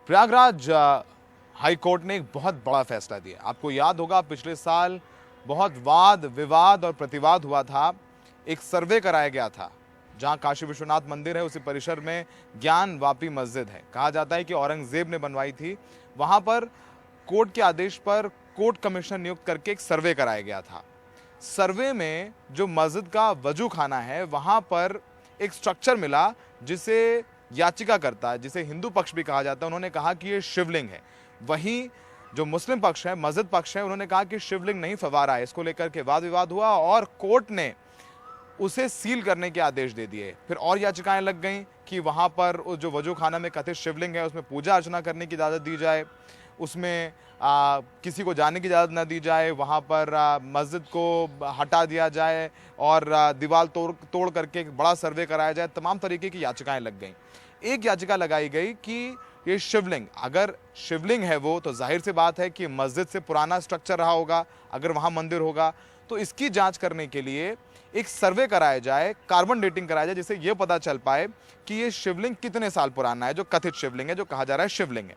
Prayagraj high court ने एक बहुत बड़ा फैसला दिया। आपको याद होगा पिछले साल बहुत वाद विवाद और प्रतिवाद हुआ था। एक सर्वे कराया गया था जहां काशी विश्वनाथ मंदिर है उसी परिसर में ज्ञान वापी मस्जिद है। कहा जाता है कि औरंगजेब ने बनवाई थी। वहां पर कोर्ट के आदेश पर कोर्ट कमिश्नर नियुक्त करके एक सर्वे कराया गया था। सर्वे में जो मस्जिद का वजू खाना है वहां पर एक स्ट्रक्चर मिला जिसे याचिकाकर्ता, जिसे हिंदू पक्ष भी कहा जाता है, उन्होंने कहा कि ये शिवलिंग है। वहीं जो मुस्लिम पक्ष है, मस्जिद पक्ष है, उन्होंने कहा कि शिवलिंग नहीं फवारा है। इसको लेकर के वाद विवाद हुआ और कोर्ट ने उसे सील करने के आदेश दे दिए। फिर और याचिकाएं लग गईं कि वहां पर जो वजू खाना में कथित शिवलिंग है उसमें पूजा अर्चना करने की इजाज़त दी जाए, उसमें किसी को जाने की इजाज़त न दी जाए, वहाँ पर मस्जिद को हटा दिया जाए और दीवार तोड़ करके एक बड़ा सर्वे कराया जाए। तमाम तरीके की याचिकाएं लग गईं। एक याचिका लगाई गई कि ये शिवलिंग, अगर शिवलिंग है वो, तो जाहिर सी बात है कि मस्जिद से पुराना स्ट्रक्चर रहा होगा। अगर वहाँ मंदिर होगा तो इसकी जांच करने के लिए एक सर्वे कराया जाए, कार्बन डेटिंग कराया जाए, जिससे ये पता चल पाए कि ये शिवलिंग कितने साल पुराना है, जो कथित शिवलिंग है, जो कहा जा रहा है शिवलिंग है।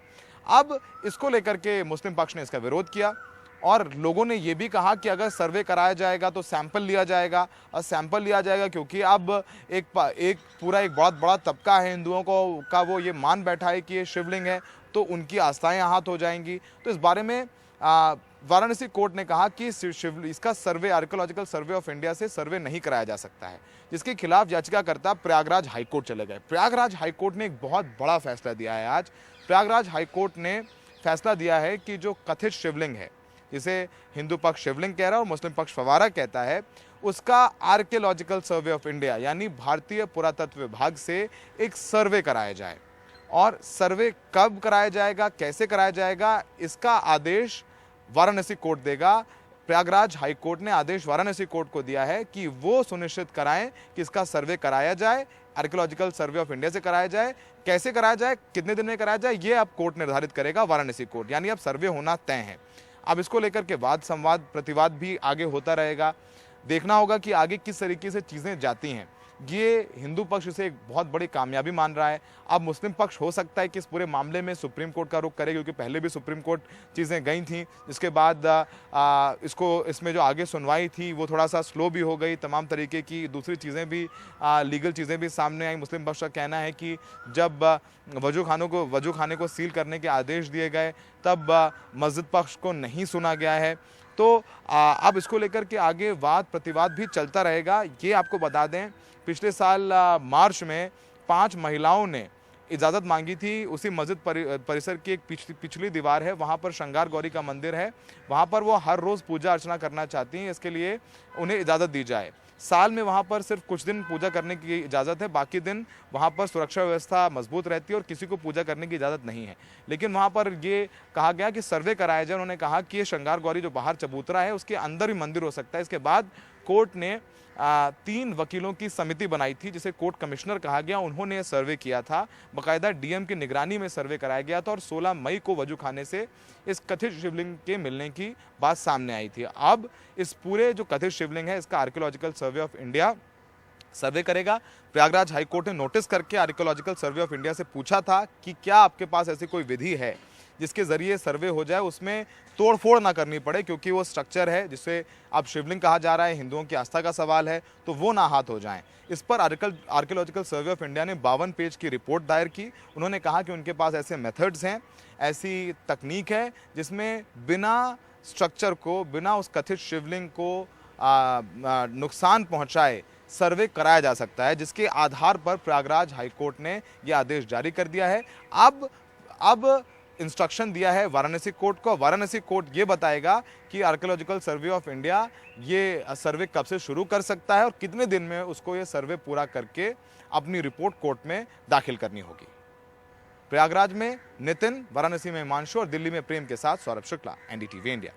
अब इसको लेकर के मुस्लिम पक्ष ने इसका विरोध किया और लोगों ने ये भी कहा कि अगर सर्वे कराया जाएगा तो सैंपल लिया जाएगा, और सैंपल लिया जाएगा क्योंकि अब एक बहुत बड़ा तबका है हिंदुओं को का वो ये मान बैठा है कि ये शिवलिंग है, तो उनकी आस्थाएं आहत हो जाएंगी। तो इस बारे में वाराणसी कोर्ट ने कहा कि इसका सर्वे आर्कियोलॉजिकल सर्वे ऑफ इंडिया से सर्वे नहीं कराया जा सकता है, जिसके खिलाफ याचिकाकर्ता प्रयागराज हाईकोर्ट चले गए। प्रयागराज हाईकोर्ट ने एक बहुत बड़ा फैसला दिया है आज। प्रयागराज हाईकोर्ट ने फैसला दिया है कि जो कथित शिवलिंग है, जिसे हिंदू पक्ष शिवलिंग कह रहा है और मुस्लिम पक्ष फवारा कहता है, उसका आर्कियोलॉजिकल सर्वे ऑफ इंडिया यानी भारतीय पुरातत्व विभाग से एक सर्वे कराया जाए। और सर्वे कब कराया जाएगा, कैसे कराया जाएगा, इसका आदेश वाराणसी कोर्ट देगा। प्रयागराज हाईकोर्ट ने आदेश वाराणसी कोर्ट को दिया है कि वो सुनिश्चित कराएं कि इसका सर्वे कराया जाए, आर्कियोलॉजिकल सर्वे ऑफ इंडिया से कराया जाए। कैसे कराया जाए, कितने दिन में कराया जाए, ये अब कोर्ट निर्धारित करेगा, वाराणसी कोर्ट। यानी अब सर्वे होना तय है। अब इसको लेकर के वाद संवाद प्रतिवाद भी आगे होता रहेगा। देखना होगा कि आगे किस तरीके से चीज़ें जाती हैं। ये हिंदू पक्ष इसे एक बहुत बड़ी कामयाबी मान रहा है। अब मुस्लिम पक्ष हो सकता है कि इस पूरे मामले में सुप्रीम कोर्ट का रुख करे, क्योंकि पहले भी सुप्रीम कोर्ट चीज़ें गई थी, जिसके बाद इसमें जो आगे सुनवाई थी वो थोड़ा सा स्लो भी हो गई। तमाम तरीके की दूसरी चीज़ें भी लीगल चीज़ें भी सामने आई। मुस्लिम पक्ष का कहना है कि जब वजू खाने को सील करने के आदेश दिए गए तब मस्जिद पक्ष को नहीं सुना गया है। तो अब इसको लेकर के आगे वाद प्रतिवाद भी चलता रहेगा। ये आपको बता दें, पिछले साल मार्च में 5 महिलाओं ने इजाज़त मांगी थी। उसी मस्जिद परिसर की एक पिछली दीवार है, वहाँ पर श्रृंगार गौरी का मंदिर है, वहाँ पर वो हर रोज़ पूजा अर्चना करना चाहती हैं। इसके लिए उन्हें इजाज़त दी जाए। साल में वहाँ पर सिर्फ कुछ दिन पूजा करने की इजाज़त है, बाकी दिन वहाँ पर सुरक्षा व्यवस्था मजबूत रहती है और किसी को पूजा करने की इजाज़त नहीं है। लेकिन वहाँ पर ये कहा गया कि सर्वे कराया जाए। उन्होंने कहा कि ये श्रृंगार गौरी जो बाहर चबूतरा है उसके अंदर भी मंदिर हो सकता है। इसके बाद कोर्ट ने 3 वकीलों की समिति बनाई थी, जिसे कोर्ट कमिश्नर कहा गया। उन्होंने सर्वे किया था, बाकायदा डीएम की निगरानी में सर्वे कराया गया था और 16 मई को वजू खाने से इस कथित शिवलिंग के मिलने की बात सामने आई थी। अब इस पूरे जो कथित शिवलिंग है इसका आर्कियोलॉजिकल सर्वे ऑफ इंडिया सर्वे करेगा। प्रयागराज हाईकोर्ट ने नोटिस करके आर्कियोलॉजिकल सर्वे ऑफ इंडिया से पूछा था कि क्या आपके पास ऐसी कोई विधि है जिसके ज़रिए सर्वे हो जाए, उसमें तोड़फोड़ ना करनी पड़े, क्योंकि वो स्ट्रक्चर है जिसे अब शिवलिंग कहा जा रहा है, हिंदुओं की आस्था का सवाल है, तो वो ना हाथ हो जाएं। इस पर आर्कियोलॉजिकल सर्वे ऑफ इंडिया ने 52 पेज की रिपोर्ट दायर की। उन्होंने कहा कि उनके पास ऐसे मेथड्स हैं, ऐसी तकनीक है जिसमें बिना स्ट्रक्चर को, बिना उस कथित शिवलिंग को नुकसान पहुँचाए सर्वे कराया जा सकता है, जिसके आधार पर प्रयागराज हाईकोर्ट ने यह आदेश जारी कर दिया है। अब इंस्ट्रक्शन दिया है वाराणसी कोर्ट को। वाराणसी कोर्ट ये बताएगा कि आर्कियोलॉजिकल सर्वे ऑफ इंडिया ये सर्वे कब से शुरू कर सकता है और कितने दिन में उसको ये सर्वे पूरा करके अपनी रिपोर्ट कोर्ट में दाखिल करनी होगी। प्रयागराज में नितिन, वाराणसी में हिमांशु और दिल्ली में प्रेम के साथ सौरभ शुक्ला, एनडीटीवी इंडिया।